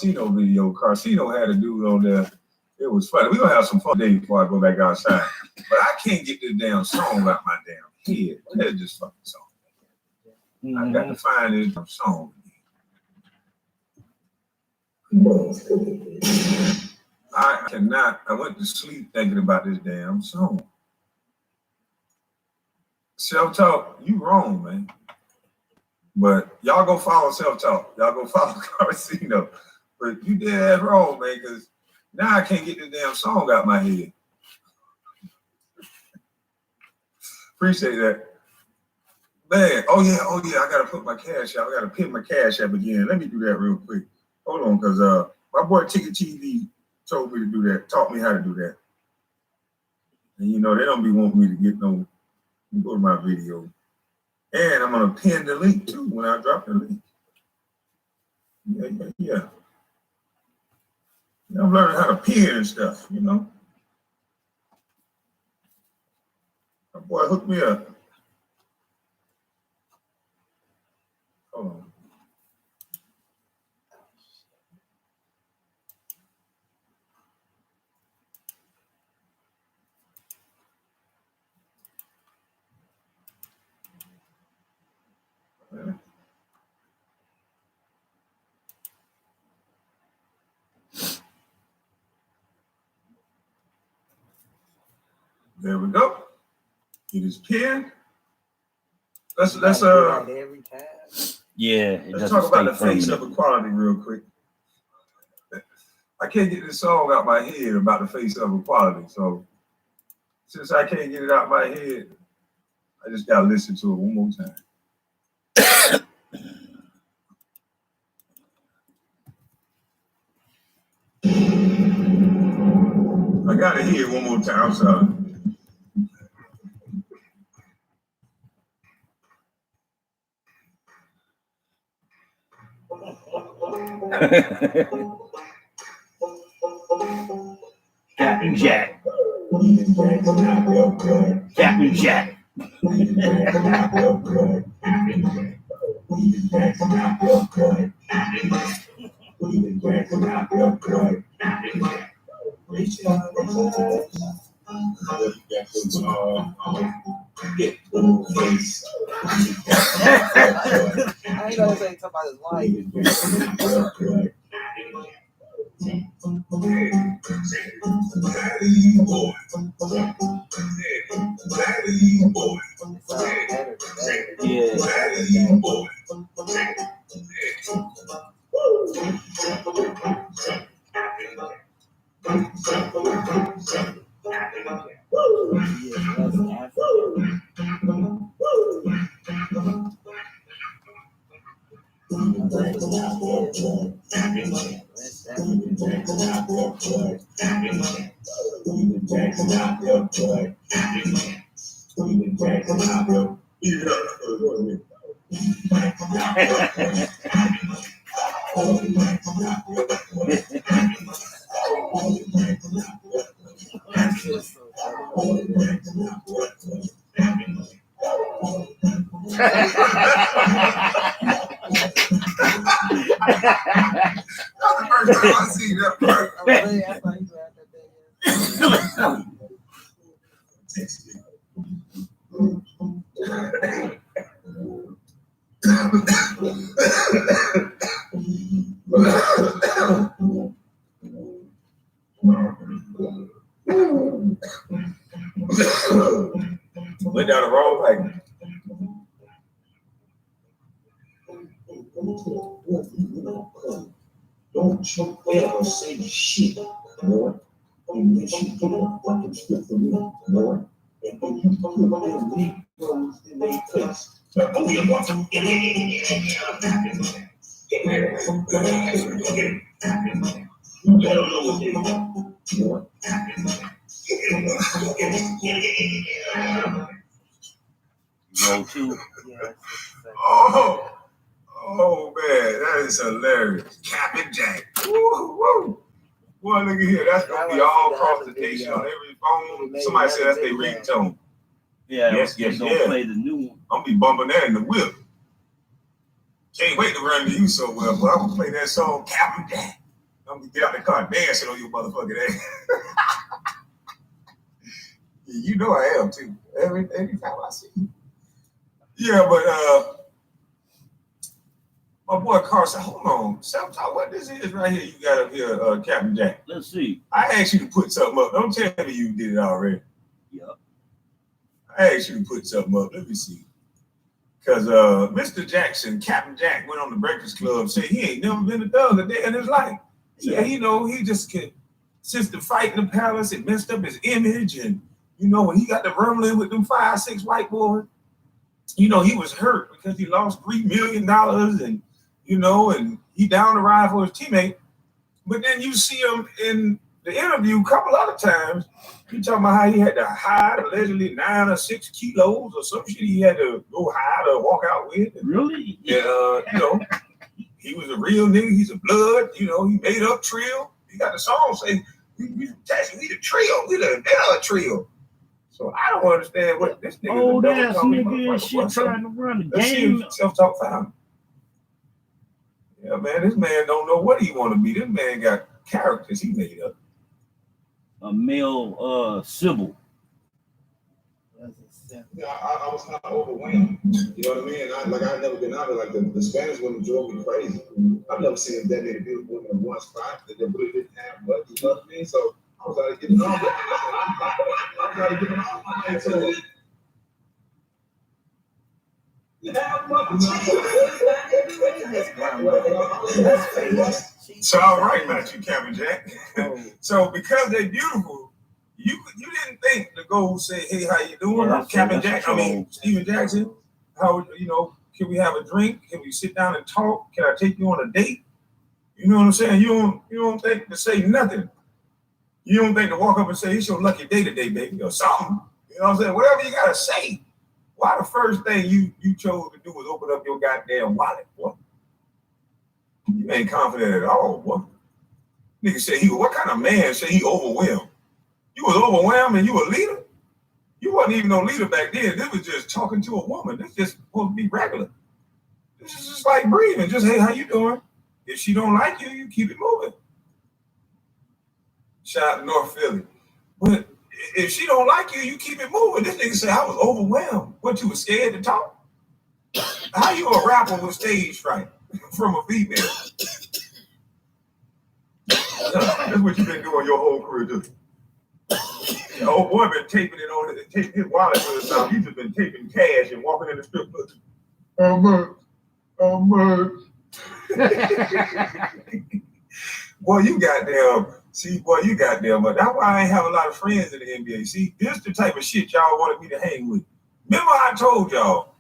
Carcino video. Carcino had a dude on there. It was funny. We're gonna have some fun today before I go back outside. But I can't get this damn song out my damn head. What is this fucking song? I got to find this damn song. I cannot. I went to sleep thinking about this damn song. Self-talk, you wrong, man. But y'all go follow Self-talk. Y'all go follow Carcino. But you did that wrong, man, because now I can't get this damn song out my head. Appreciate that. Man, oh yeah, I gotta put my cash out. I gotta pin my cash app again. Let me do that real quick. Hold on, because my boy Ticket TV told me to do that, taught me how to do that. And you know, they don't be wanting me to get no, go to my video. And I'm gonna pin the link too when I drop the link. Yeah. I'm learning how to pin and stuff, you know. My boy hooked me up. Hold on. There we go. It is pinned. Let's every time. Yeah. Let's talk about the face of equality real quick. I can't get this song out my head about the face of equality. So since I can't get it out my head, I just gotta listen to it one more time. I gotta hear it one more time. I'm sorry. Captain Jack. Captain Jack. I ain't gonna say something about his life. I see that part. Went down the wrong pipe. Don't you ever say shit, Lord, unless you get a fucking script from me, Lord. And when you put them Negroes in their place, Oh man, that is hilarious. Captain Jack. Woo, woo. Boy, look at here. That's gonna be all across the nation on every phone. Somebody said that's their ringtone. Yeah, yes. Play the new one. I'm gonna be bumping that in the whip. Can't wait to run to you so well, but I'm gonna play that song, Captain Jack. I'm gonna get out the car dancing on your motherfucking ass. You know I am too. Every time I see you. Yeah, but my boy Carl said, hold on, sometime what this is right here you got up here, Captain Jack. Let's see. I asked you to put something up. Don't tell me you did it already. Yep. I asked you to put something up. Let me see. Because Mr. Jackson, Captain Jack, went on the Breakfast Club, said he ain't never been a thug a day in his life. Said, you know, he just could, since the fight in the palace, it messed up his image. And, you know, when he got the rumbling with them 5-6 white boys, you know, he was hurt because he lost $3 million and, you know, and he down the ride for his teammate. But then you see him in the interview a couple other times. He talking about how he had to hide allegedly 9 or 6 kilos or some shit he had to go hide or walk out with. Really? You know, he was a real nigga. He's a blood. You know, he made up Trill. He got the song saying, we the trio. We the trio. So I don't understand what this nigga. Old ass nigga and shit trying to run the game. Self-talk found. Yeah, man, this man don't know what he want to be. This man got characters he made up. A male Sybil. Yeah, I was kind of overwhelmed. You know what I mean? I've never been out there. Like the Spanish women drove me crazy. I've never seen that many beautiful women in one spot that they really didn't have much. You know what I mean? So I was out getting on. I was out getting on. And so So all right about you, Captain Jack. So because they're beautiful, you didn't think to go say, hey, how you doing? Yeah, I'm Captain Jack. I mean Steven Jackson. How, you know, can we have a drink? Can we sit down and talk? Can I take you on a date? You know what I'm saying? You don't think to say nothing. You don't think to walk up and say, it's your lucky day today, baby, or something. You know what I'm saying? Whatever you gotta say. Why the first thing you chose to do was open up your goddamn wallet, boy? You ain't confident at all, boy. Nigga said what kind of man said he overwhelmed? You was overwhelmed and you a leader? You wasn't even no leader back then. This was just talking to a woman. This just supposed to be regular. This is just like breathing. Just, hey, how you doing? If she don't like you, you keep it moving. Shout out to North Philly. But if she don't like you, you keep it moving. This nigga said I was overwhelmed. What, you was scared to talk? How you a rapper with stage fright from a female? That's what you've been doing your whole career, too. The old boy been taping it on taping his wallet to his mouth. He's just been taping cash and walking in the strip club. Boy, you goddamn. See, boy, you goddamn. But that's why I ain't have a lot of friends in the NBA. See, this the type of shit y'all wanted me to hang with. Remember I told y'all,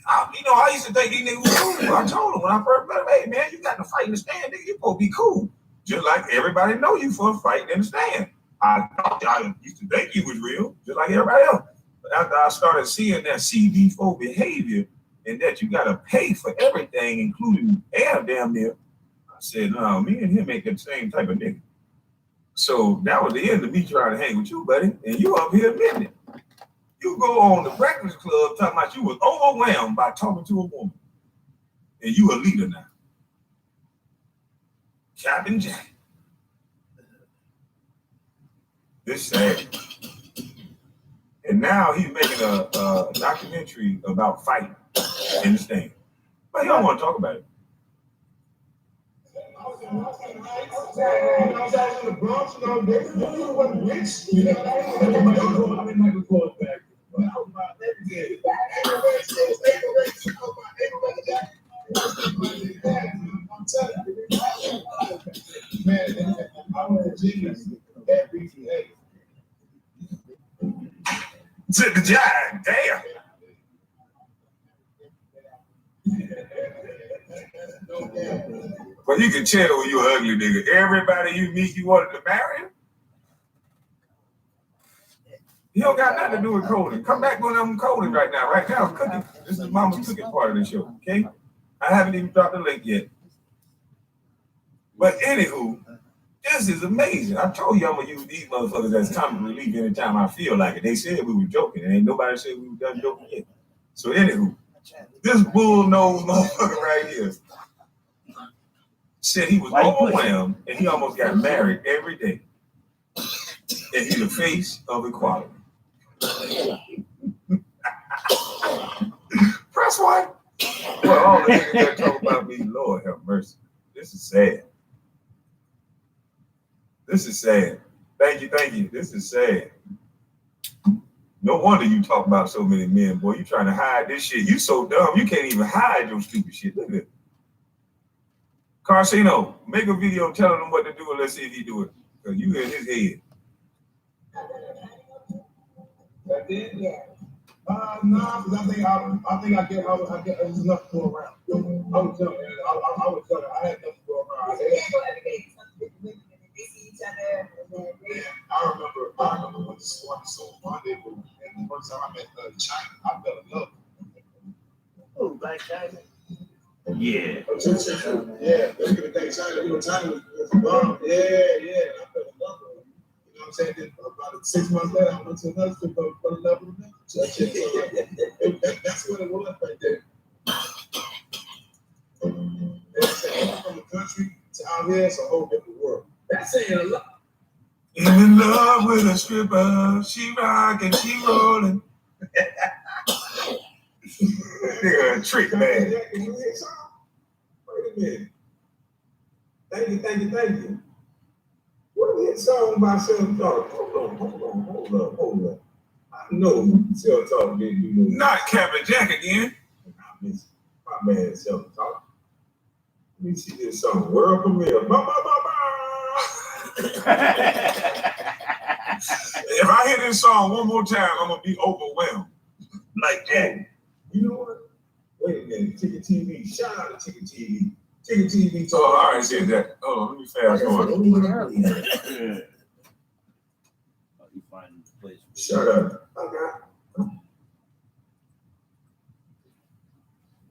I used to think these niggas was cool. I told them when I first met them, hey, man, you got to fight in the stand, nigga. You supposed to be cool. Just like everybody know you for fighting in the stand. I thought y'all used to think you was real, just like everybody else. But after I started seeing that CV4 behavior and that you got to pay for everything, including air damn near, I said, no, me and him ain't the same type of nigga. So that was the end of me trying to hang with you, buddy. And you up here admitting it. You go on the Breakfast Club talking about you was overwhelmed by talking to a woman. And you a leader now. Captain Jack. This sad. And now he's making a documentary about fighting in the stand. But he don't want to talk about it. I was in the Bronx, you know, they wasn't rich. You know, I mean, Michael quarterback. But I was about every day. I'm telling you, man, I'm a genius every day. To the giant, damn. Well, you can tell when you an ugly nigga. Everybody you meet, you wanted to marry him. He don't got nothing to do with coding. Come back when I'm coding right now. Right now, I'm cooking. This is Mama's cooking part of the show, okay? I haven't even dropped the link yet. But anywho, this is amazing. I told you I'm gonna use these motherfuckers as comic relief anytime I feel like it. They said we were joking, and ain't nobody said we were done joking yet. So anywho, this bull-nosed motherfucker right here said he was overwhelmed and he almost got married every day. And he's the face of equality. Press one. Well, all the niggas that talk about me, Lord have mercy. This is sad. This is sad. Thank you. This is sad. No wonder you talk about so many men, boy. You trying to hide this shit. You so dumb, you can't even hide your stupid shit. Look at it. Carcino, make a video telling him what to do and let's see if he do it. Because you in his head. That did? Yeah. Nah, because I think I get enough to go around. I was telling you, I had enough to go around. They see each other. I remember when this one so Monday, and the first time I met China, I fell in love. Oh, Black China. Yeah. Yeah, let's get a thing China. China was bomb. Yeah, I fell in love with her. You know what I'm saying? Then about 6 months later, I went to another strip club, fell in love with her. That's what it was right there. From the country to out here, it's a whole different world. That's saying a lot. I'm in love with a stripper. She rockin', she rollin'. Nigga, a trick, man. Wait a minute. Thank you. What a hit song by Self Talk. Hold on. I know Self Talk didn't do no. Not Captain Jack again. My man Self Talk. Let me see this song. World premiere. If I hear this song one more time, I'm gonna be overwhelmed. Like that. You know what? Wait a minute. Ticket TV. Shout out to Ticket TV. Ticket TV. Oh, I already said that. Hold on, let me fast forward. Yeah. You find the place. Shut up. Okay.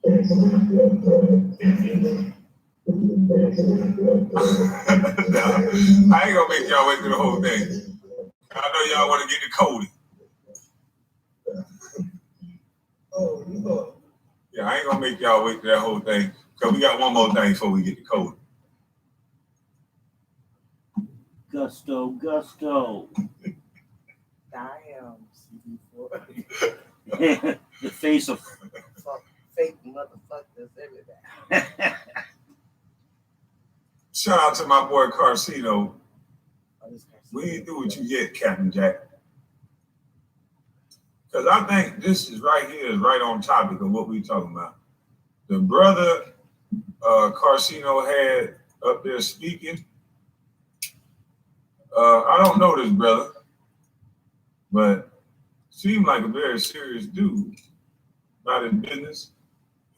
I ain't gonna make y'all wait through the whole thing. I know y'all want to get the Cody. Oh, you know. Yeah, I ain't gonna make y'all wait through that whole thing because we got one more thing before we get the Cody. Gusto. Damn, CD4. The face of Fake motherfuckers everywhere. Shout out to my boy Carcino. We ain't through with you yet, Captain Jack. Because I think this is right here is right on topic of what we talking about. The brother Carcino had up there speaking. I don't know this brother, but seemed like a very serious dude about his business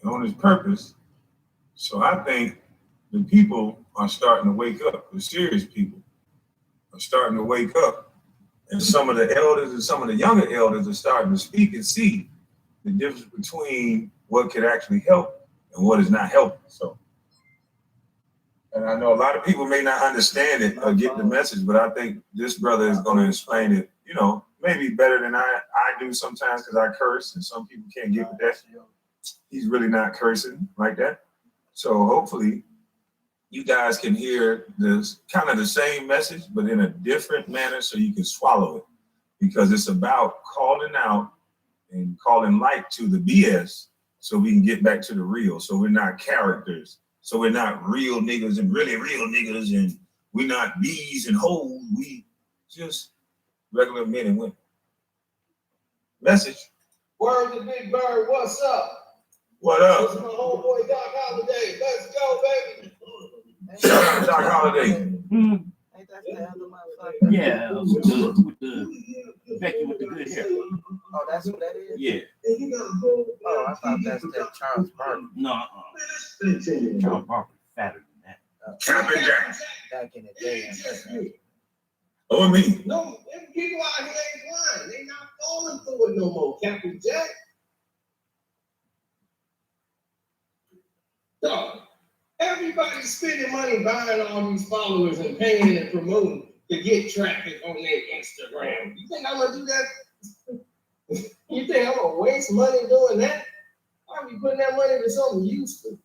and on his purpose. So I think the people are starting to wake up. The serious people are starting to wake up. And some of the elders and some of the younger elders are starting to speak and see the difference between what could actually help and what is not helping. So, and I know a lot of people may not understand it or get the message, but I think this brother is going to explain it, you know, maybe better than I do sometimes because I curse and some people can't get with that. He's really not cursing like that. So hopefully you guys can hear this kind of the same message, but in a different manner so you can swallow it, because it's about calling out and calling light to the BS so we can get back to the real. So we're not characters. So we're not real niggas and really real niggas, and we're not bees and hoes. We just regular men and women. Message. Word to Big Bird, what's up? What up? This is my homeboy Doc Holiday. Let's go, baby. Shout out to Doc Holiday. Ain't that the other motherfucker? Yeah, with the Becky with the good hair. Oh, that's who that is? Yeah. Oh, I thought that's that Charles Barkley. No, Charles Barkley fatter than that. Captain Jack. Back in the day. Oh, me. No, them people out here ain't blind. They not falling through it no more, Captain Jack. Dog, everybody's spending money buying all these followers and paying and promoting to get traffic on their Instagram. You think I'm gonna do that? You think I'm gonna waste money doing that? I'll be putting that money to something useful.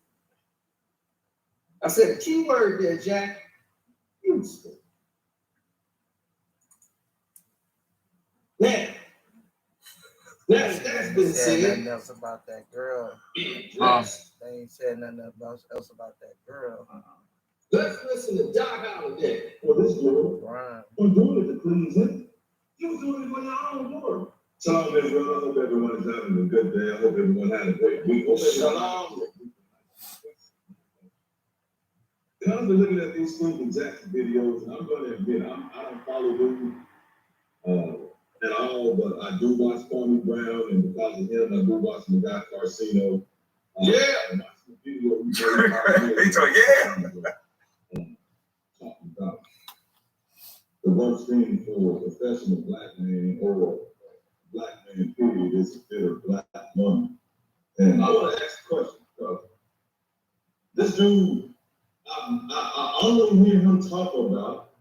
I said the key word there, Jack. Useful. Now, that's been said said. nothing else about that girl. They ain't said nothing else about that girl. Let's listen to Doc Holliday. Well, this girl, Right. I'm doing it to please him. You was doing it for your own glory. Shalom, everyone. I hope everyone is having a good day. I hope everyone had a great week. Shalom. And I've been looking at these Stephen Jackson videos, and I'm going to admit, I don't follow him at all, but I do watch Kwame Brown, and because of him, I do watch the guy Carcino. Yeah. I watched the video he made. He told, yeah. Talking about the worst thing for a professional black man or black man period is a bitter black woman. And I want to ask a question, because this dude, I only hear him talk about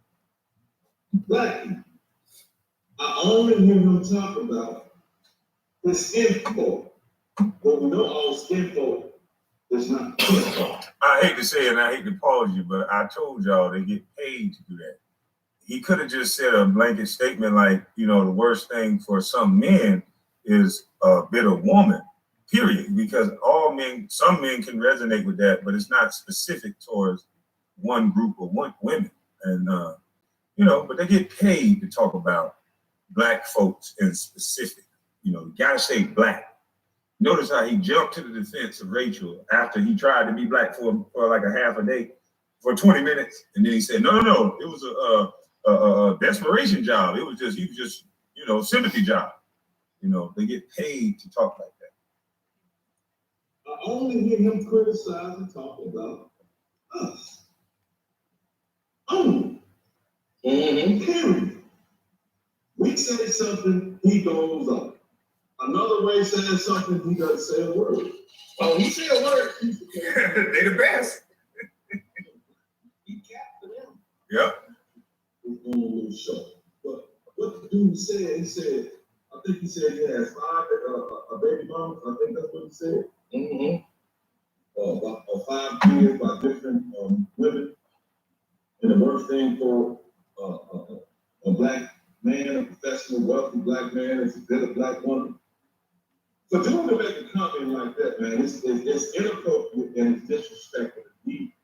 black people. I only hear him talk about his skin folk. But we know all skin folk is not skin folk. I hate to say it and I hate to pause you, but I told y'all they get paid to do that. He could have just said a blanket statement like, you know, the worst thing for some men is a bitter woman, period. Because some men can resonate with that, but it's not specific towards one group of women. And, you know, but they get paid to talk about black folks in specific. You know, you gotta say black. Notice how he jumped to the defense of Rachel after he tried to be black for like a half a day, for 20 minutes. And then he said, no, it was a desperation job. He was just, you know, sympathy job. You know, they get paid to talk like that. I only hear him criticize and talk about us. Only. Period. We say something, he goes up. Another way says something, he doesn't say a word. Oh, he said a word. They the best. He captured them. Yep. It's going a little short. But what the dude said, I think he said he has 5 baby mamas. I think that's what he said. About 5 kids by different women. And the worst thing for a black man, a professional, wealthy black man, is to get a black woman. For dude to make a comment like that, man, it's inappropriate and it's disrespectful to me.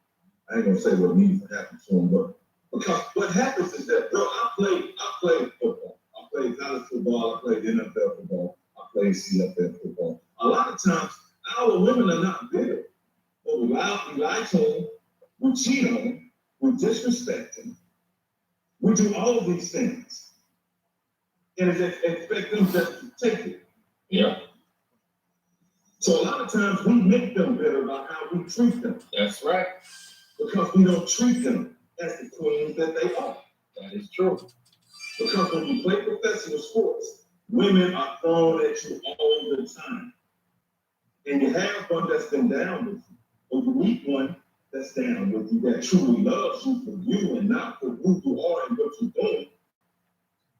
I ain't gonna say what needs to happen to him, but because what happens is that, bro, I played football. I played college football, I played NFL football, I played CFL football. A lot of times, our women are not bitter, but we lie to them, we cheat on them, we disrespect them, we do all of these things. And expect them just to take it. Yeah. So a lot of times we make them bitter about how we treat them. That's right. Because we don't treat them as the queens that they are. That is true. Because when you play professional sports, women are thrown at you all the time. And you have one that's been down with you, or you meet one that's down with you, that truly loves you for you and not for who you are and what you're doing.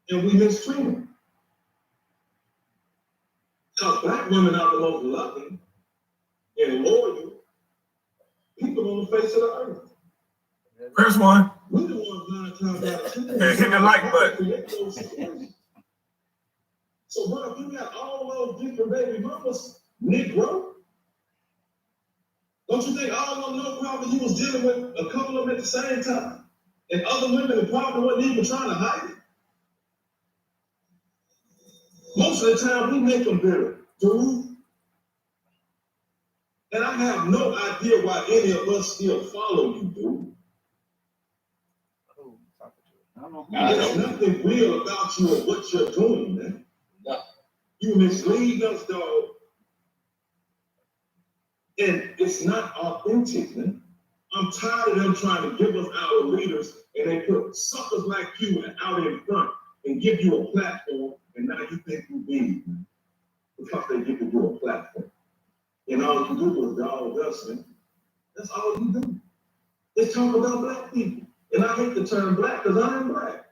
And we mistreat them. Because black women are the most loving and loyal people on the face of the earth. First one. We're the ones 9 times out of 10. Hit the like button. So, bro, if you got all those different baby mamas, Negro, don't you think all of them know probably you was dealing with a couple of them at the same time? And other women that probably wasn't even trying to hide it. Most of the time, we make them bitter, dude. And I have no idea why any of us still follow you, dude. There's nothing real about you or what you're doing, man. No. You mislead us, dog. And it's not authentic, man. I'm tired of them trying to give us our leaders, and they put suckers like you out in front and give you a platform, and now you think you big, man. Because they give you a platform. And all you do is dog us, man. That's all you do. It's talk about black people. And I hate the term black because I am black.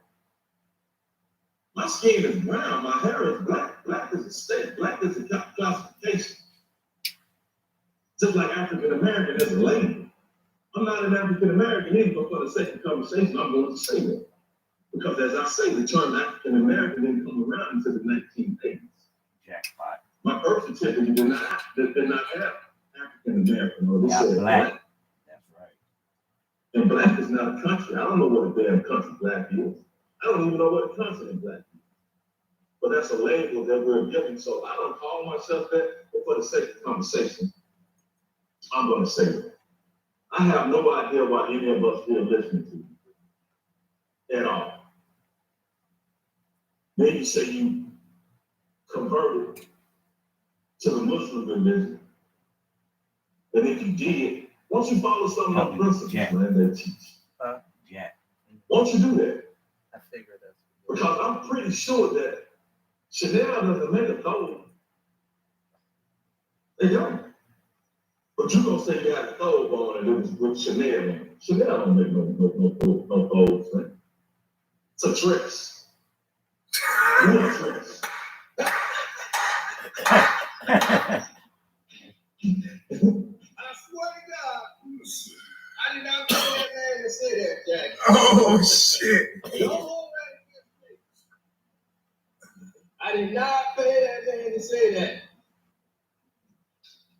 My skin is brown, my hair is black. Black is a state, black is a classification. Just like African American is a label. I'm not an African American either, but for the sake of conversation, I'm going to say that. Because as I say, the term African American didn't come around until the 1980s. Jackpot. My birth certificate did not have African American, or they said black. That's right. And black is not a country. I don't know what a damn country black is. I don't even know what a continent black is. But that's a label that we're giving. So I don't call myself that, but for the sake of conversation, I'm going to say that. I have no idea why any of us here listening to you at all. Then you say you converted to the Muslim religion. And if you did, won't you follow some of the principles, man, that teach? Yeah. Won't you do that? I figured that's Because I'm pretty sure that Chanel doesn't make a throw. They don't. But you're going to say you had a throw on and it was with Chanel. Chanel don't make no throws, man. It's a dress. You want a dress. I swear to God, I did not pay that man to say that, Jack. Oh shit. Don't hold that against me. I did not pay that man to say that.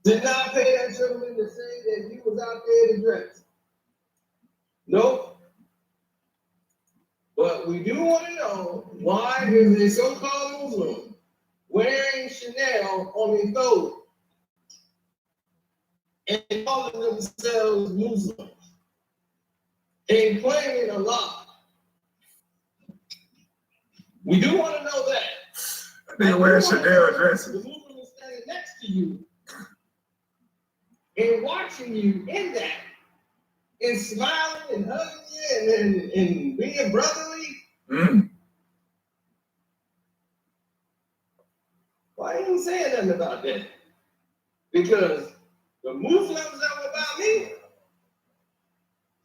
Did not pay that gentleman to say that he was out there to dress. Nope. But we do want to know why is a so-called Muslim wearing Chanel on his throat and calling themselves Muslims and claiming Allah. We do want to know that. They wear Chanel dresses. The Muslim is standing next to you and watching you in that and smiling and hugging you and being brotherly. Mm. Why ain't he saying nothing about that? Because the Muslims that were about me,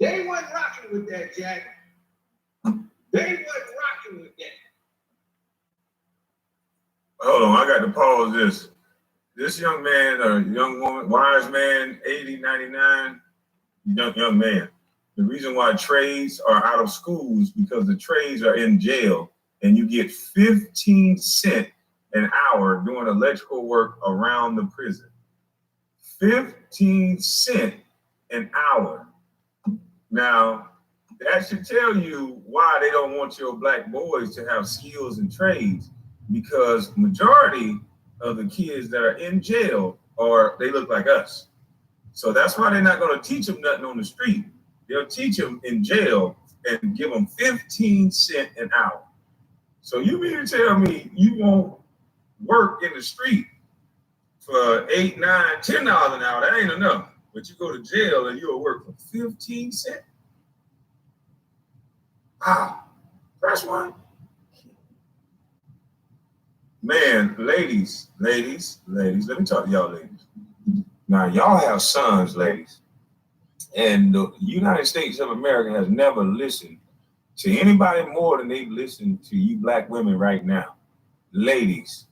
they wasn't rocking with that, Jack. They wasn't rocking with that. Hold on, I got to pause this. This young man or young woman, wise man, 80, 99, young man. The reason why trades are out of schools because the trades are in jail and you get 15 cents an hour doing electrical work around the prison. 15 cents an hour. Now, that should tell you why they don't want your black boys to have skills and trades, because majority of the kids that are in jail they look like us. So that's why they're not going to teach them nothing on the street. They'll teach them in jail and give them 15 cents an hour. So you mean to tell me you won't work in the street for $8, $9, $10 an hour? That ain't enough. But you go to jail and you'll work for 15 cents? Wow. First one. Man, ladies, let me talk to y'all ladies. Now, y'all have sons, ladies, and the United States of America has never listened to anybody more than they've listened to you black women right now. Ladies,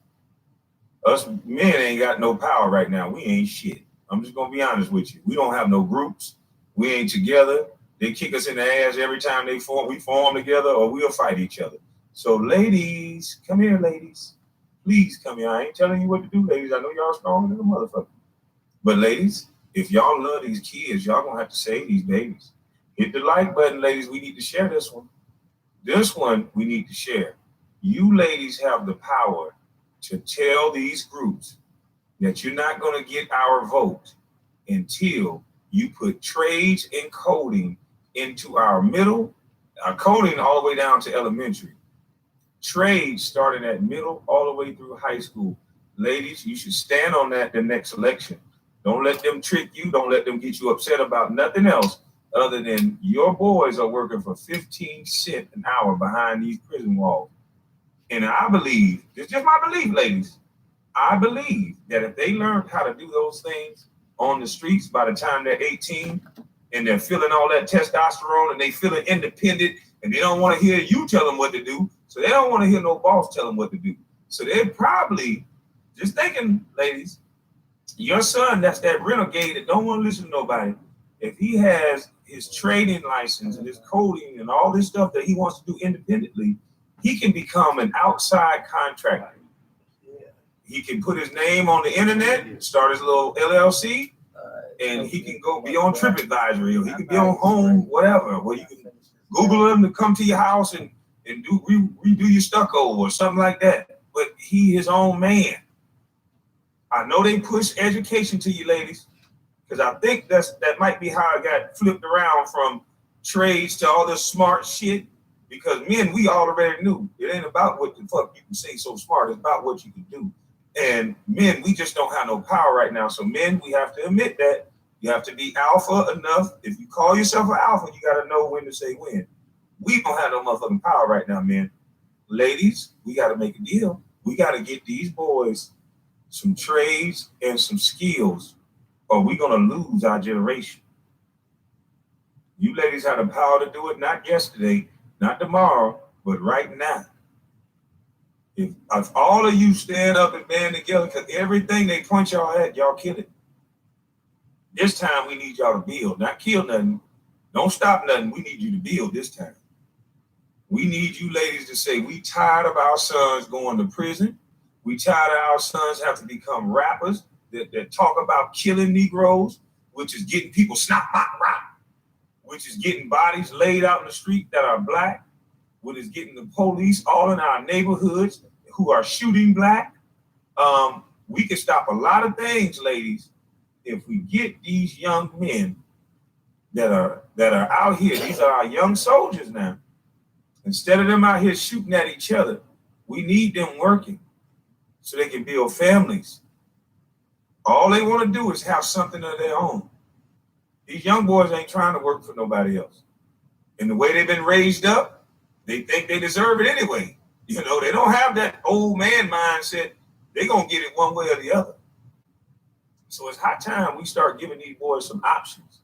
us men ain't got no power right now. We ain't shit. I'm just gonna be honest with you. We don't have no groups. We ain't together. They kick us in the ass every time we form together, or we'll fight each other. So ladies, come here, ladies. Please come here. I ain't telling you what to do, ladies. I know y'all stronger than a motherfucker. But ladies, if y'all love these kids, y'all gonna have to save these babies. Hit the like button, ladies. We need to share this one. This one we need to share. You ladies have the power to tell these groups that you're not gonna get our vote until you put trades and coding into our coding all the way down to elementary. Trades starting at middle all the way through high school. Ladies, you should stand on that the next election. Don't let them trick you. Don't let them get you upset about nothing else other than your boys are working for 15 cents an hour behind these prison walls. And I believe, it's just my belief, ladies, I believe that if they learned how to do those things on the streets by the time they're 18 and they're feeling all that testosterone and they feeling independent and they don't want to hear you tell them what to do, so they don't want to hear no boss tell them what to do. So they're probably just thinking, ladies, your son, that's that renegade that don't want to listen to nobody, if he has his trading license and his coding and all this stuff that he wants to do independently, he can become an outside contractor. He can put his name on the internet, start his little LLC, and he can go be on TripAdvisor, or he can be on Home, whatever, where you can Google him to come to your house and redo your stucco or something like that. But he his own man. I know they push education to you ladies, because I think that might be how it got flipped around from trades to all this smart shit. Because men, we already knew it ain't about what the fuck you can say so smart, it's about what you can do. And men, we just don't have no power right now. So men, we have to admit that. You have to be alpha enough. If you call yourself an alpha, you got to know when to say when. We don't have no motherfucking power right now, men. Ladies, we got to make a deal. We got to get these boys some trades and some skills, or we're going to lose our generation. You ladies have the power to do it, not yesterday, not tomorrow, but right now. If all of you stand up and band together, because everything they point y'all at, y'all kill it. This time we need y'all to build, not kill nothing. Don't stop nothing. We need you to build this time. We need you ladies to say, we tired of our sons going to prison. We tired of our sons have to become rappers that talk about killing Negroes, which is getting people snap, which is getting bodies laid out in the street that are black, which is getting the police all in our neighborhoods who are shooting black. We can stop a lot of things, ladies, if we get these young men that are out here. These are our young soldiers now. Instead of them out here shooting at each other, we need them working so they can build families. All they want to do is have something of their own. These young boys ain't trying to work for nobody else. And the way they've been raised up, they think they deserve it anyway. You know, they don't have that old man mindset. They're going to get it one way or the other. So it's high time we start giving these boys some options.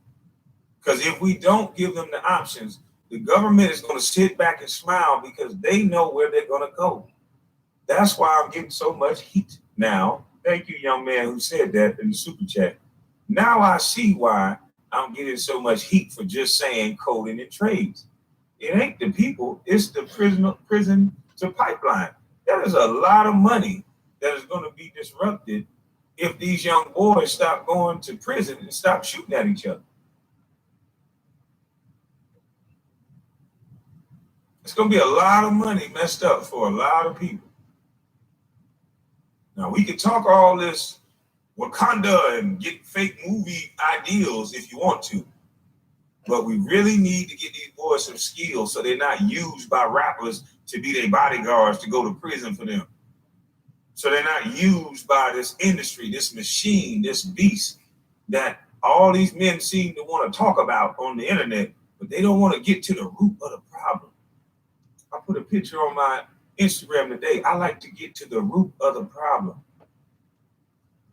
Because if we don't give them the options, the government is going to sit back and smile because they know where they're going to go. That's why I'm getting so much heat now. Thank you, young man who said that in the super chat. Now I see why I'm getting so much heat for just saying coding and trades. It ain't the people, it's the prison to pipeline. There is a lot of money that is going to be disrupted if these young boys stop going to prison and stop shooting at each other. It's going to be a lot of money messed up for a lot of people. Now, we can talk all this Wakanda and get fake movie ideals if you want to, but we really need to get these boys some skills so they're not used by rappers to be their bodyguards to go to prison for them. So they're not used by this industry, this machine, this beast that all these men seem to want to talk about on the internet, but they don't want to get to the root of the problem. I put a picture on my Instagram today. I like to get to the root of the problem.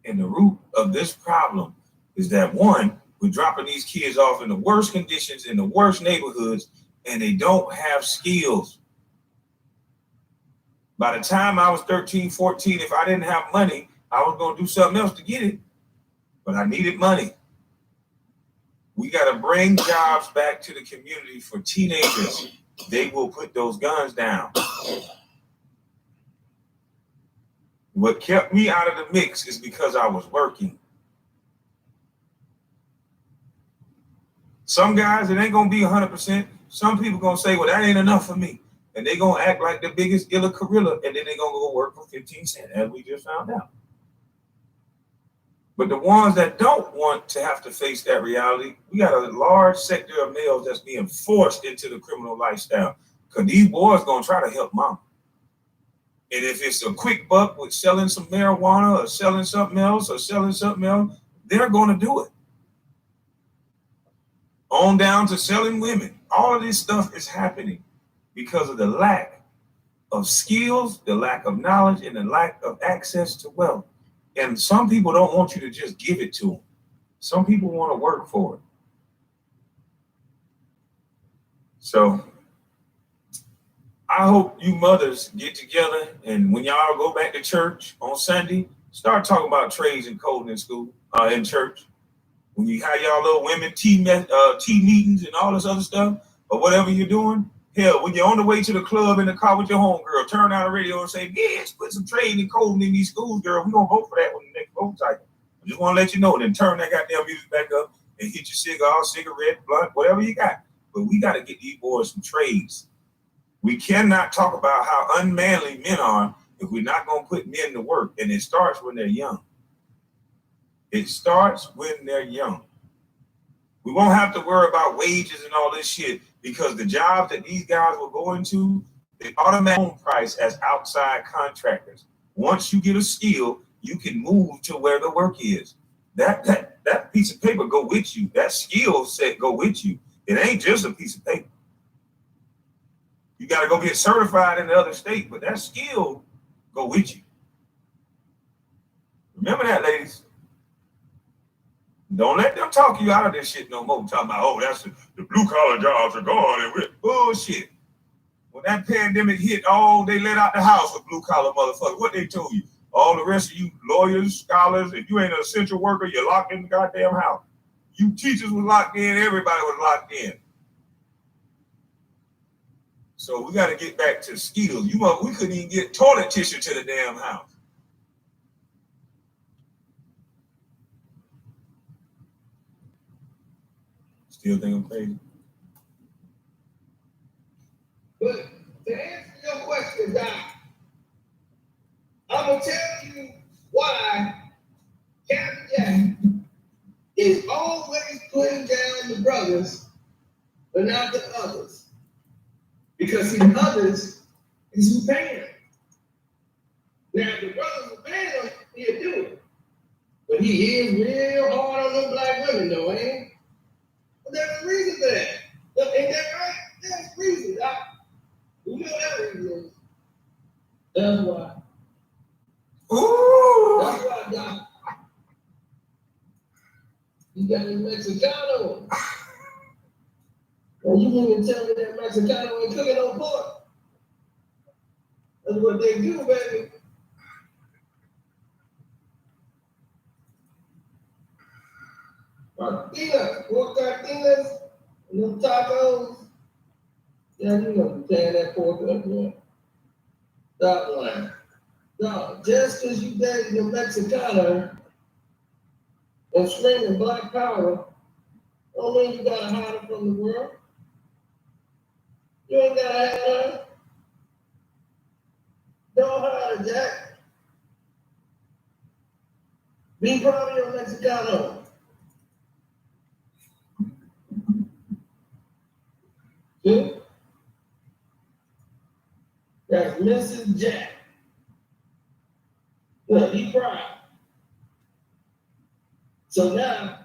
And the root of this problem is that, one, we're dropping these kids off in the worst conditions, in the worst neighborhoods, and they don't have skills. By the time I was 13, 14, if I didn't have money, I was going to do something else to get it. But I needed money. We got to bring jobs back to the community for teenagers. They will put those guns down. What kept me out of the mix is because I was working. Some guys, it ain't going to be 100%. Some people going to say, well, that ain't enough for me. And they're going to act like the biggest illa gorilla, and then they're going to go work for 15 cents, as we just found out. But the ones that don't want to have to face that reality, we got a large sector of males that's being forced into the criminal lifestyle because these boys going to try to help mom. And if it's a quick buck with selling some marijuana or selling something else, they're going to do it. On down to selling women. All of this stuff is happening because of the lack of skills, the lack of knowledge, and the lack of access to wealth. And some people don't want you to just give it to them. Some people want to work for it. So I hope you mothers get together, and when y'all go back to church on Sunday, start talking about trades and coding in school, in church. when you have y'all little women tea meetings and all this other stuff, or whatever you're doing. Hell, when you're on the way to the club in the car with your homegirl, turn on the radio and say, "Bitch, put some trade and coding in these schools, girl. We're gonna vote for that when the next vote cycle." I just want to let you know. Then turn that goddamn music back up and hit your cigar, cigarette, blunt, whatever you got. But we got to get these boys some trades. We cannot talk about how unmanly men are if we're not gonna put men to work. And it starts when they're young. It starts when they're young. We won't have to worry about wages and all this shit because the jobs that these guys will go into, they automatically own price as outside contractors. Once you get a skill, you can move to where the work is. That piece of paper go with you. That skill set go with you. It ain't just a piece of paper. You got to go get certified in the other state, but that skill go with you. Remember that, ladies. Don't let them talk you out of this shit no more. Talking about, oh, that's the blue collar jobs are gone and we're bullshit. When that pandemic hit, they let out the house with blue collar motherfuckers. What they told you? All the rest of you lawyers, scholars, if you ain't an essential worker, you're locked in the goddamn house. You teachers was locked in, everybody was locked in. So we got to get back to skills. We couldn't even get toilet tissue to the damn house. Still think I'm crazy? But to answer your question, Doc, I'm going to tell you why Captain Jack is always putting down the brothers, but not the others. Because see, the others is who paying him. Now, if the brothers were paying him, he'd do it. But he is real hard on them black women, though, ain't he? But there's a reason for that. Ain't that right? There's a reason, Doc. You know that reason is. That's why. Ooh. That's why, Doc. You got his Mexicano. And you mean to tell me that Mexicano ain't cooking no pork? That's what they do, baby. Tortillas, pork tortillas, and them tacos. Yeah, you know, tearing that pork up, man. Stop lying. No, just because you dated a Mexicano and screaming black power, don't mean you gotta hide it from the world. You ain't gotta hide her. Don't hide her, Jack. Be proud of your Mexicano. See? That's Mrs. Jack. Well, be proud. So now,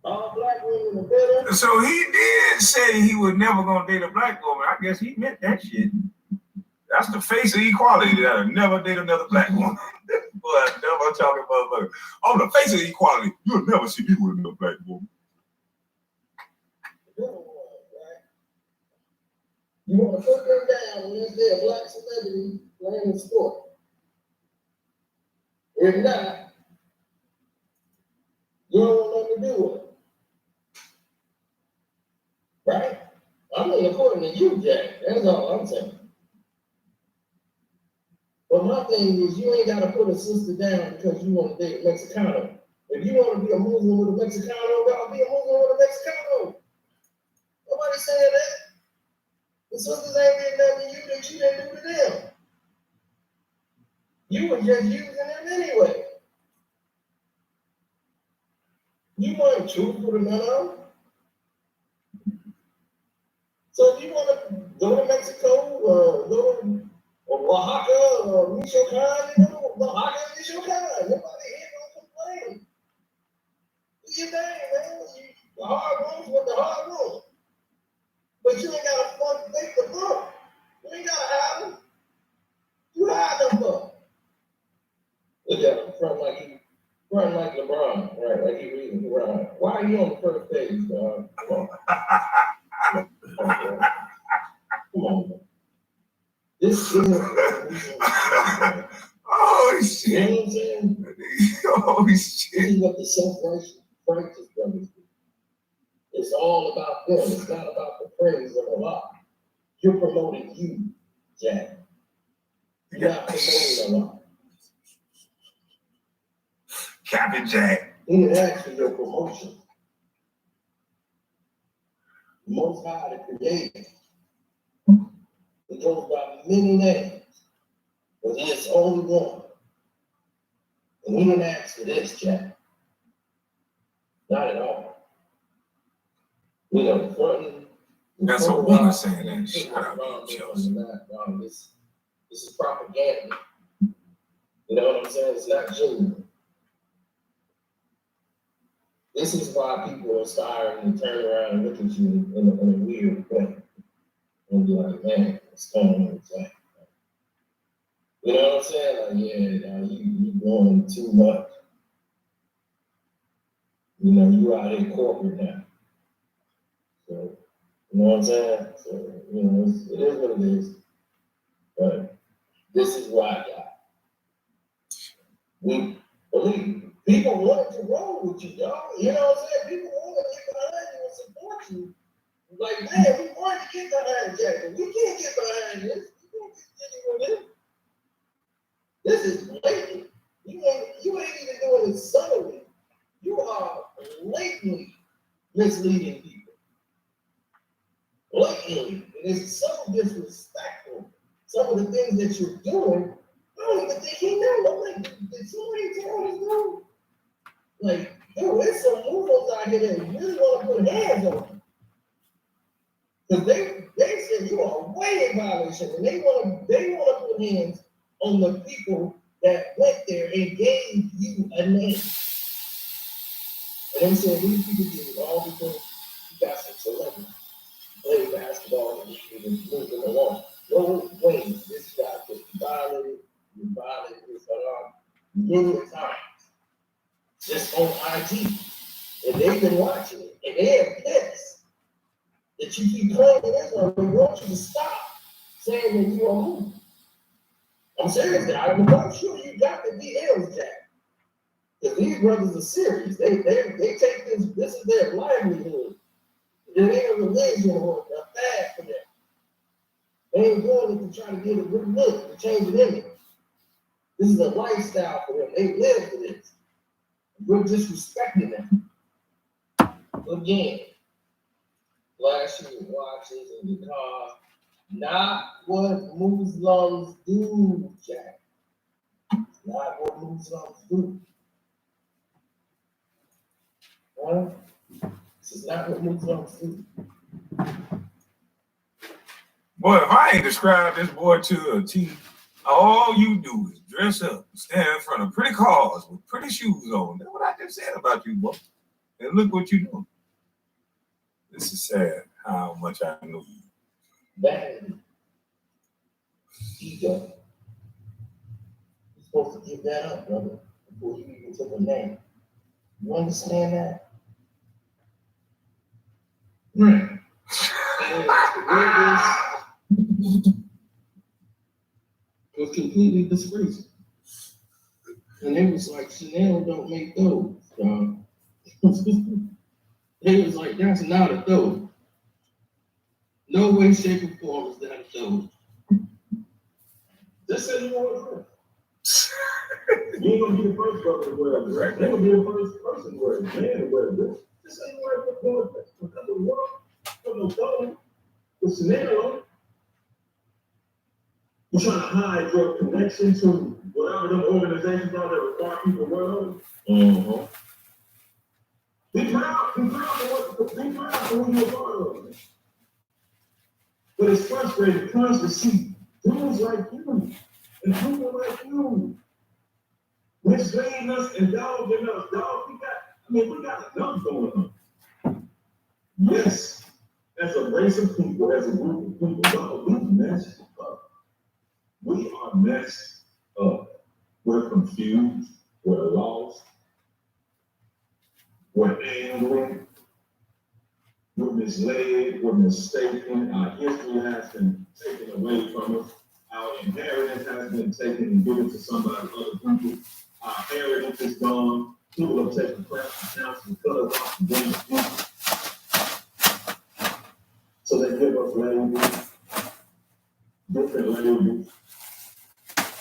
all black women are better. So he did say he was never gonna date a black woman. I guess he meant that shit. That's the face of equality. That'll never date another black woman. Boy, I never talking about on the face of equality. You'll never see me with another black woman. You want to put them down unless they're a black celebrity playing the sport. If not, you don't want nothing to do with it. Right? I mean, according to you, Jack, that's all I'm saying. But my thing is, you ain't got to put a sister down because you want to date a Mexicano. If you want to be a Muslim with a Mexicano, gotta be a Muslim with a Mexicano. Nobody saying that. The sisters ain't did nothing to you that you didn't do to them. You were just using them anyway. You weren't truthful to none of them. So if you want to go to Mexico, go to Oaxaca, Michoacan, you go to Oaxaca, Michoacan. Nobody here gonna complain. Do your thing, man. The hard ones with the hard ones. But you ain't got to fuck make the book. You ain't got to hide them. You hide them for. Look at him, front like LeBron, right? Like he reading the Quran. Why are you on the first page, dog? Come on. Come on, man. This is Oh shit. You know what I'm saying? Oh shit. This is what the self-righteous righteous brothers do. It's all about them. It's not about the praise of Allah. You're promoting you, Jack. You're not promoting Allah. Captain Jack. He didn't ask for your promotion. The Most High, the Creator, it goes by many names, but there's only one. And he didn't ask for this, Jack. Not at all. You know, fronting. That's a woman saying that. Shut up, Chelsea. This is propaganda. You know what I'm saying? It's not genuine. This is why people are starting to turn around and look at you in a weird way. And be like, man, what's going on with that? You know what I'm saying? Like, yeah, you doing too much. You know, you out in corporate now. So, you know what I'm saying? So, you know, it is what it is. But this is why I got. We believe people wanted to roll with you, y'all. You know what I'm saying? People want to get behind you and support you. Like, man, we wanted to get behind Jack, but we can't get behind this. We can't get with this. This is blatant. You ain't even doing it subtly. You are blatantly misleading people. Blatantly. And it's so disrespectful. Some of the things that you're doing, I don't even think he knew. I'm like, did somebody tell this dude? Like, dude, there's some movers out here that really want to put hands on you. Because they said you are way in violation, and they want to put hands on the people that went there and gave you a name. And they said these people did it all because you got some celebrity. Play basketball and you move them along. No way, this guy just violated this many times. Just on IG. And they've been watching it. And they have pissed that you keep playing Islam. They want you to stop saying that you are who. I'm serious. I'm sure you got the DLs, Jack. Because these brothers are serious. They take this is their livelihood. It ain't a religion or a fad for them. They ain't doing it to try to get a good look, to change the image. This is a lifestyle for them. They live for this. We're disrespecting them. Again, flashing watches in the car. Not what Muslims do, Jack. Not what Muslims do. Huh? This is not what Muslims do. Boy, if I ain't described this boy to a T, all you do is dress up, stand in front of pretty cars with pretty shoes on. That's what I just said about you, boy. And look what you doing. This is sad how much I know you. Vanity. Ego. You're supposed to give that up, brother, before you even took a name. You understand that? Right. And this was completely disgraceful. And it was like, Chanel don't make those. It was like, that's not a those. No way, shape, or form is that a those. Just say you want to You ain't gonna be the first brother to wear it. Right? You're gonna be the first person to wear it. Man to wear it. Just say you want to put the world, put no phone, with Chanel on it. You're trying to hide your connection to whatever them organizations are that require people to wear it. Mm-hmm. Be proud for who you're a part of. But it's frustrating because to see dudes like you and people like you misleading us and dogging us. Dog, we got enough going on. Yes, as a race of people, as a group of people, dog, we messed up. We are messed up. We're confused. We're lost. We're angry. We're misled. We're mistaken. Our history has been taken away from us. Our inheritance has been taken and given to somebody, other people. Our heritage is gone. People have taken crap and counts because different labels.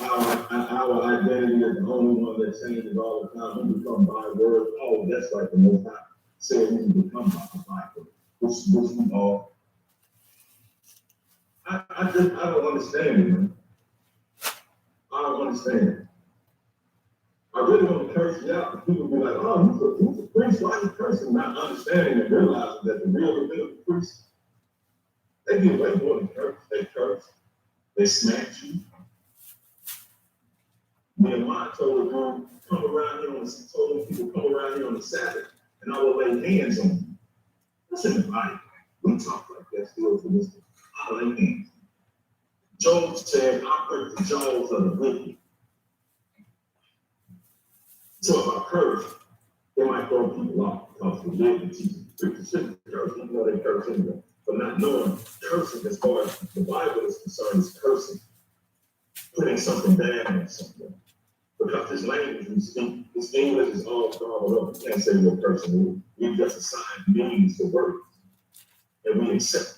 Our identity is the only one that changes all the time. We become by word. Oh, that's like the most high said we can become by the Bible, which we are. I don't understand it, man. I don't understand it. I really want to curse you out, but people be like, oh, he's a priest, why are you cursing? Not understanding and realizing that the real Levitical priests, they get way more than curse. They curse, they smack you. Nehemiah told the dude, come around here on the Sabbath, and I will lay hands on you. That's in the Bible. We talk like that still to this day. I lay hands. Job said, I break the jaws of the wicked. So if I curse, they might throw people off because the living teachers shouldn't curse, even though they curse anyway. But not knowing cursing as far as the Bible is concerned is cursing, putting something bad on something. Because this language we speak, this English is all gobbled up. We can't say we're cursing. We just assign meanings to words, and we accept it.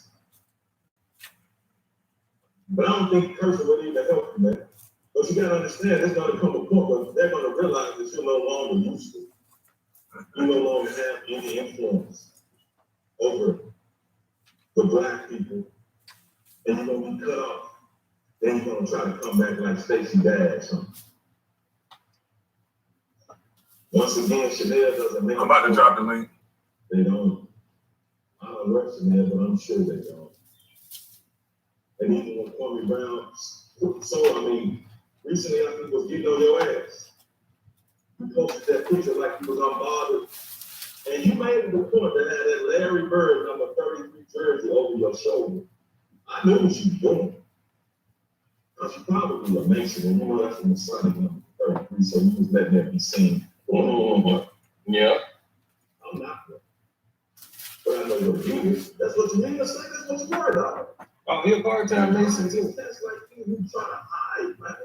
But I don't think cursing would even help you, man. But you gotta understand, there's gonna come a point where they're gonna realize that you're no longer useful. You no longer have any influence over the black people, and you're gonna be cut off. Then you're gonna try to come back like Stacey Dad or something. Once again, Chanel doesn't make. I'm about to drop the link. They don't. I don't work Chanel, but I'm sure they don't. And even when Kwame Brown, recently I think was getting on your ass. You posted that picture like he was unbothered. And you made it the point that had that Larry Bird number 33 jersey over your shoulder. I knew what you were doing. Because you probably a Mason, and you know that's from the Sunday number 33, so you was letting that be seen. Yeah. I'm not. But I know what it is. That's what you mean to say. That's what you worried about. Oh, he a part-time Mason too. That's like you trying to hide, man.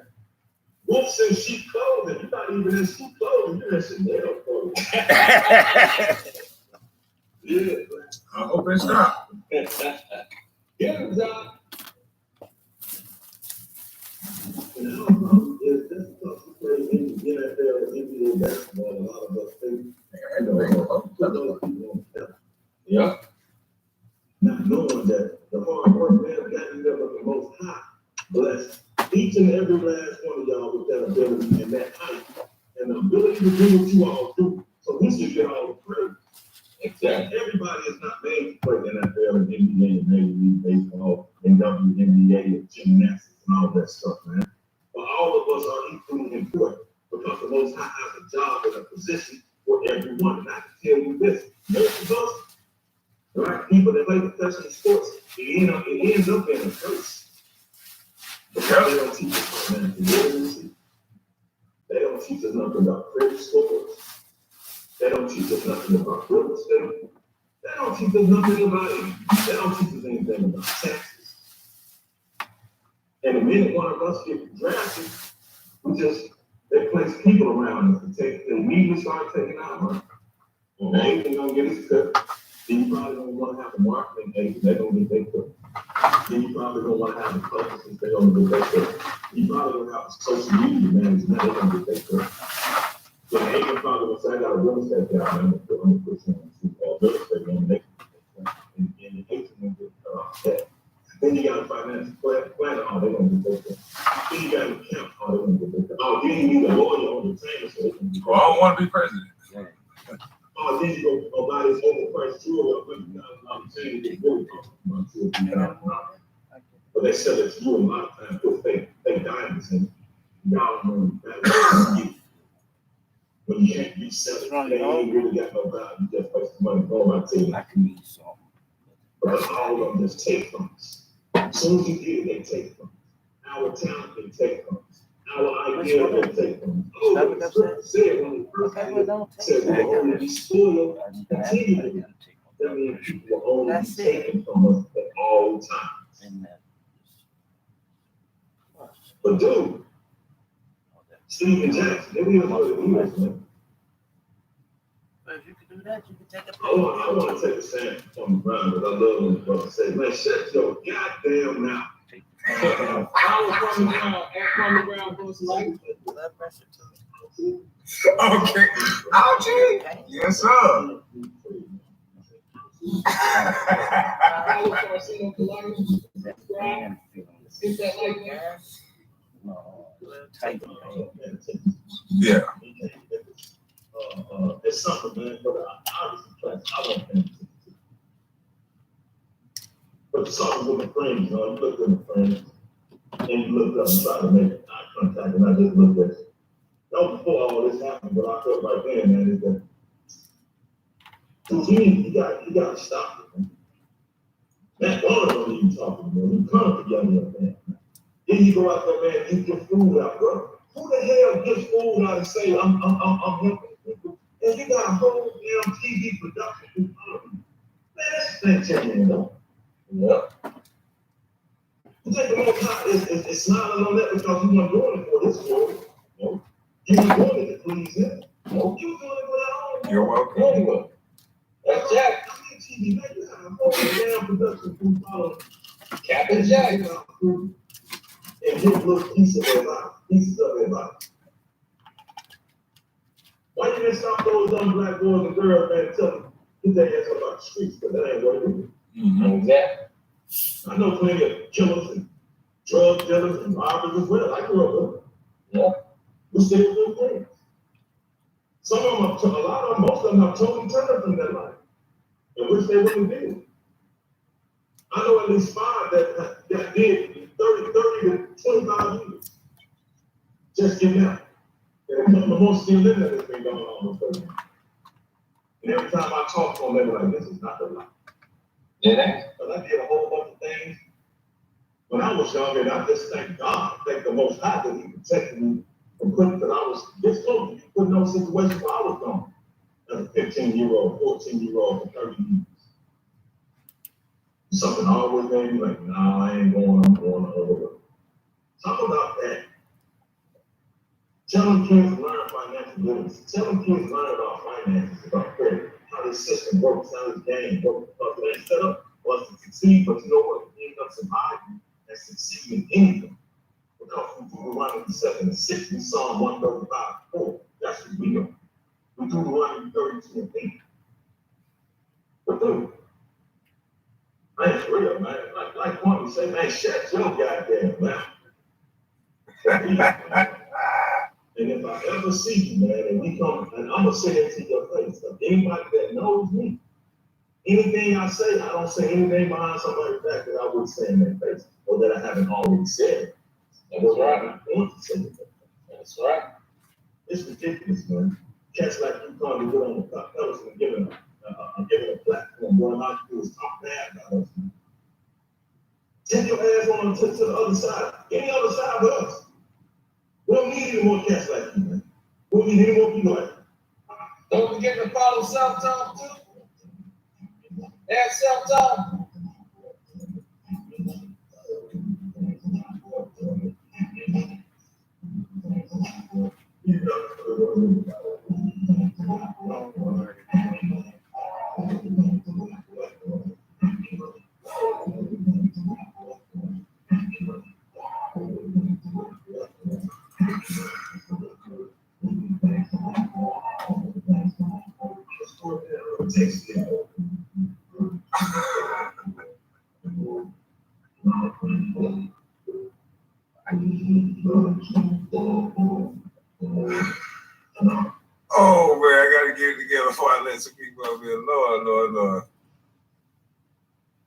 Wolves in sheep clothing. You're not even in sheep clothing. You're in Chanel clothing. Yeah, man. I hope it's not. Yeah, John. And I don't know if that's because we play in the NFL or NBA basketball, a lot of us think, yeah. Not knowing that the hard work man got you there, but the most high blessed each and every last one of y'all with that ability and that height and the ability to do what you all do. So we should get all the praise. Exactly. Everybody is not made to play NFL and NBA and Major League Baseball and WNBA and gymnastics and all that stuff, man. But all of us are equally important because the Most High has a job and a position for everyone. And I can tell you this, most of us, right, people that play professional sports, it ends up in a curse. Because they don't teach us financial literacy. They don't teach us nothing about credit scores. They don't teach us nothing about real estate. They don't teach us nothing about it. They don't teach us anything about taxes. And the minute one of us gets drafted, they place people around us to take, they immediately start taking our money. And they ain't gonna get us cut. Then you probably don't want to have a marketing agent, they're gonna get their cut. Then you probably don't want to have a publicist, they're gonna get their cut. You probably don't have a social media manager, they're gonna get their cut. Then the agent probably will say, I got a real estate guy, I'm gonna put some real estate on the and the agent will get cut off that. Then you got a financial planner, oh, they're gonna get their cut. Then you got an accountant, oh, they're gonna get their cut. Oh, then you need a lawyer on the team, so they can get Well, I don't want to be president. oh, then you go buy this overpriced jewelry, $100,000 chain, it's really costing about $2,000. But they sell it to you a lot of times, put fake diamonds in it. Y'all know that. When you can't resell it, they ain't really got no value, you just waste the money going out to you. I can use some. But all of them just take from us. As soon as you get it, they take from us. Our talent, they take from us. Our idea, they take from us. Oh, the scripture said when the first said we will only be spoiled continually. That means people will only be taken from us at all times. But dude, Stephen Jackson, they didn't know what it was, man. But if you can do that, you can take a I want to take a stand from the ground, but I love when the brother say, man, shut your goddamn mouth. Kwame Brown for some life. Blood pressure too. Okay. Ouchie. Yes, sir. Get that like that. Yeah. It's something, man, but obviously, I want them to. But it's something with my friends, you know, you look at my friends, and you look up and try to make eye contact, and I just looked at you. That was before all this happened, but I felt right then, man, is that to me, you got to stop it, man. That one don't even talk to me, man. You come together, man. Then you go out there, man, and get food out, bro. Who the hell gets food out and say, I'm helping people? And you got a whole damn TV production in front of you. Man, that's fantastic, man. Yeah. You think the most high is smiling on that because you weren't doing it for this world. No. You were doing it to please him. No, you were doing it for that own. You're welcome. Anyway, that's Jack. I mean, TV, man, you got a whole damn production crew following Captain Jack. and his little piece of their life, pieces of their life. Why you didn't stop those young black boys and girls, man, and tell them, get their ass about the streets, because that ain't what it is. Mm-hmm. Jack. I know plenty of killers and drug dealers and robbers as well. I grew up with them. Yeah. We still good friends. Some of them, a lot of them, most of them have totally turned from their life, in which they wouldn't do. I know at least 5 that did 30 to 25 years. Just getting out. And a couple of more still in there that's been going on for 30 years. And every time I talk to them, they were like, this is not the life. Yeah. But I did a whole bunch of things when I was younger, and I just thank God, thank the Most High that He protected me from putting, because I was this close to be put in those situations where I was gone as a 15-year-old, 14-year-old for 30 years. Something always made me like, nah, I ain't going, I'm going the other way. Talk about that. Telling kids to learn financial literacy. Telling kids to learn about finances, about credit, how this system works, how this game works. Because it ain't set up for us to succeed, but you know what? We end up surviving and succeeding in anything. Because we Deuteronomy 7:6, we Psalm 135:4. That's what we know. We Deuteronomy 32:8. But dude, man, it's real, man. Like Kwame said, man, shut your goddamn mouth. And if I ever see you, man, and we come, and I'm gonna say it to your face. If anybody that knows me, anything I say, I don't say anything behind somebody's back that I would say in their face, or that I haven't already said. That's right. I want to say it. That's right. It's ridiculous, man. Cats like you come to get on the top pedestal and give it a platform. What I'm out to do is talk bad about us, man. Take your ass on to the other side. Any other side but us. We don't need any more cats like you, man. We don't need any more people like you. Don't forget to follow Self-Talk too. Add Self-Talk. Oh man, I gotta get it together before I let some people up here.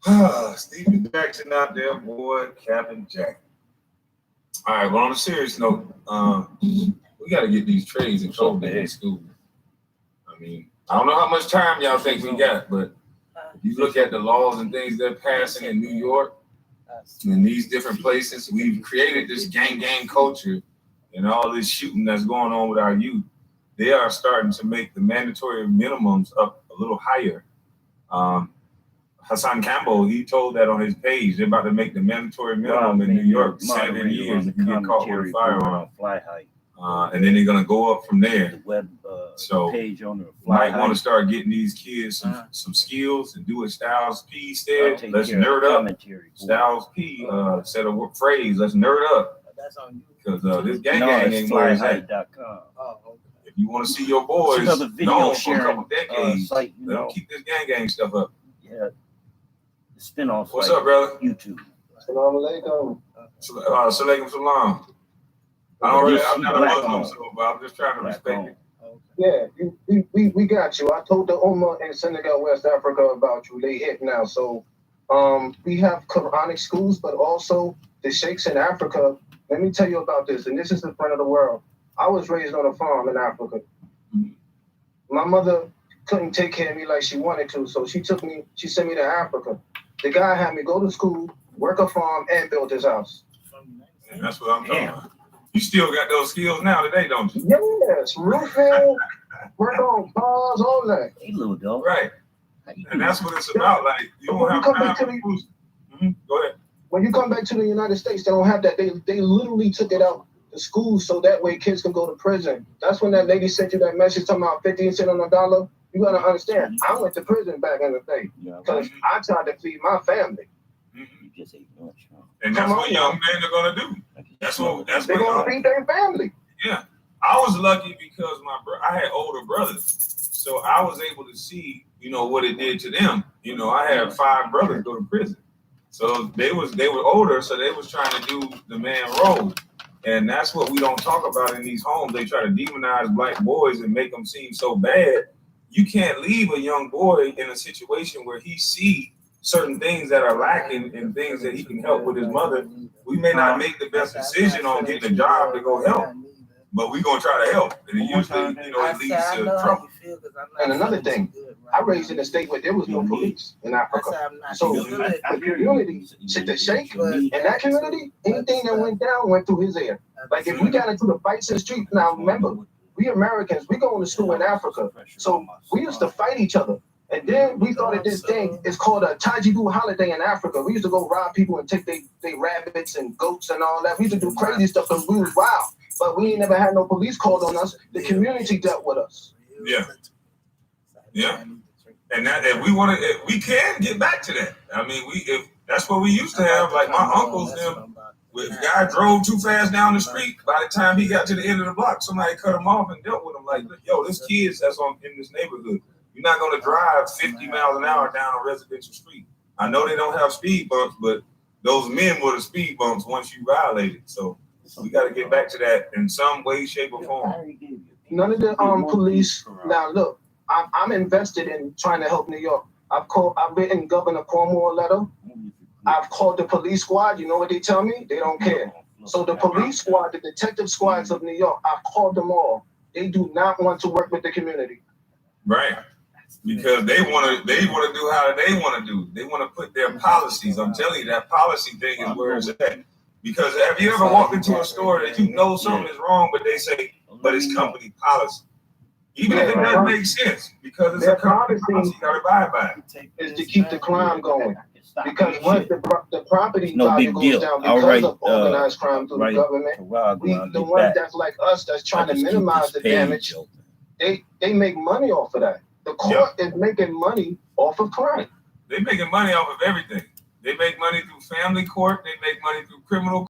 Lord. Stephen Jackson out there, boy, Captain Jack. All right, well, on a serious note, we gotta get these trades and code in school. I mean, I don't know how much time y'all think we got, but if you look at the laws and things they're passing in New York and in these different places, we've created this gang culture and all this shooting that's going on with our youth. They are starting to make the mandatory minimums up a little higher. Hassan Campbell, he told that on his page. They're about to make the mandatory minimum in New York 7 years if you get caught with a firearm. Fly High. And then they're gonna go up from there. The web So, page on the Might want to start getting these kids some skills and do it Styles P instead. Let's nerd up. Styles P said a phrase. Let's nerd up. That's on you. Because this gang ain't where it's at. Oh, okay. If you want to see your boys another video known for a sharing, couple decades, site, you let them know. keep this gang stuff up. Yeah. The spin-off. What's like up, brother? YouTube. Salam alaikum. Salaikum salam. I'm not a Muslim, so but I'm just trying to respect it. Yeah, we got you. I told the Ummah in Senegal, West Africa about you. They hit now. So we have Quranic schools, but also the sheikhs in Africa. Let me tell you about this, and this is the front of the world. I was raised on a farm in Africa. My mother couldn't take care of me like she wanted to, so she sent me to Africa. The guy had me go to school, work a farm, and build his house. And that's what I'm talking about. You still got those skills now today, don't you? Yes, roofing, work on cars, all that. Hey, little dog. Right. And that's what it's about. Like, you don't have time for Go ahead. When you come back to the United States, they don't have that. They literally took it out the school so that way kids can go to prison. That's when that lady sent you that message talking about 50 cents on the dollar. You gotta understand, I went to prison back in the day because I tried to feed my family. And that's what young men are gonna do. That's what they're gonna feed their family. Yeah, I was lucky because I had older brothers, so I was able to see, what it did to them. I had 5 brothers go to prison, so they were older, so they was trying to do the man role. And that's what we don't talk about in these homes. They try to demonize black boys and make them seem so bad. You can't leave a young boy in a situation where he sees certain things that are lacking and things that he can help with his mother. We may not make the best decision on getting a job to go help, but we're going to try to help. And it usually, it leads to trouble. And another thing, I raised in a state where there was no police in Africa. So the community, the sheikh in that community, anything that went down went through his ear. Like if we got into the fights in the street, now remember, we Americans, we go to school in Africa. So we used to fight each other. And then we started this thing, it's called a Tajibu holiday in Africa. We used to go rob people and take their rabbits and goats and all that. We used to do crazy stuff because we was wild. But we ain't never had no police called on us. The community dealt with us. Yeah. Yeah. And that if we can get back to that. I mean, if that's what we used to have. Like my uncles, if a guy drove too fast down the street, by the time he got to the end of the block, somebody cut him off and dealt with him. Like, yo, this kid's that's in this neighborhood. You're not going to drive 50 miles an hour down a residential street. I know they don't have speed bumps, but those men were the speed bumps once you violated. So we got to get back to that in some way, shape, or form. None of the police. Now look, I'm invested in trying to help New York. I've written Governor Cuomo a letter. I've called the police squad. You know what they tell me? They don't care. So the police squad, the detective squads of New York, I've called them all. They do not want to work with the community. Right. Because they want to do how they want to do. They want to put their policies. I'm telling you, that policy thing is where it's at. Because have you ever walked into a store that you know something is wrong, but they say, but it's company policy? Even if it doesn't make sense, because it's a company policy, you got to abide by it. Is to keep the crime going. Because once the property value goes down because of organized crime through the government, the ones that's like us that's trying to minimize the damage, they make money off of that. The court is making money off of crime. They're making money off of everything. They make money through family court. They make money through criminal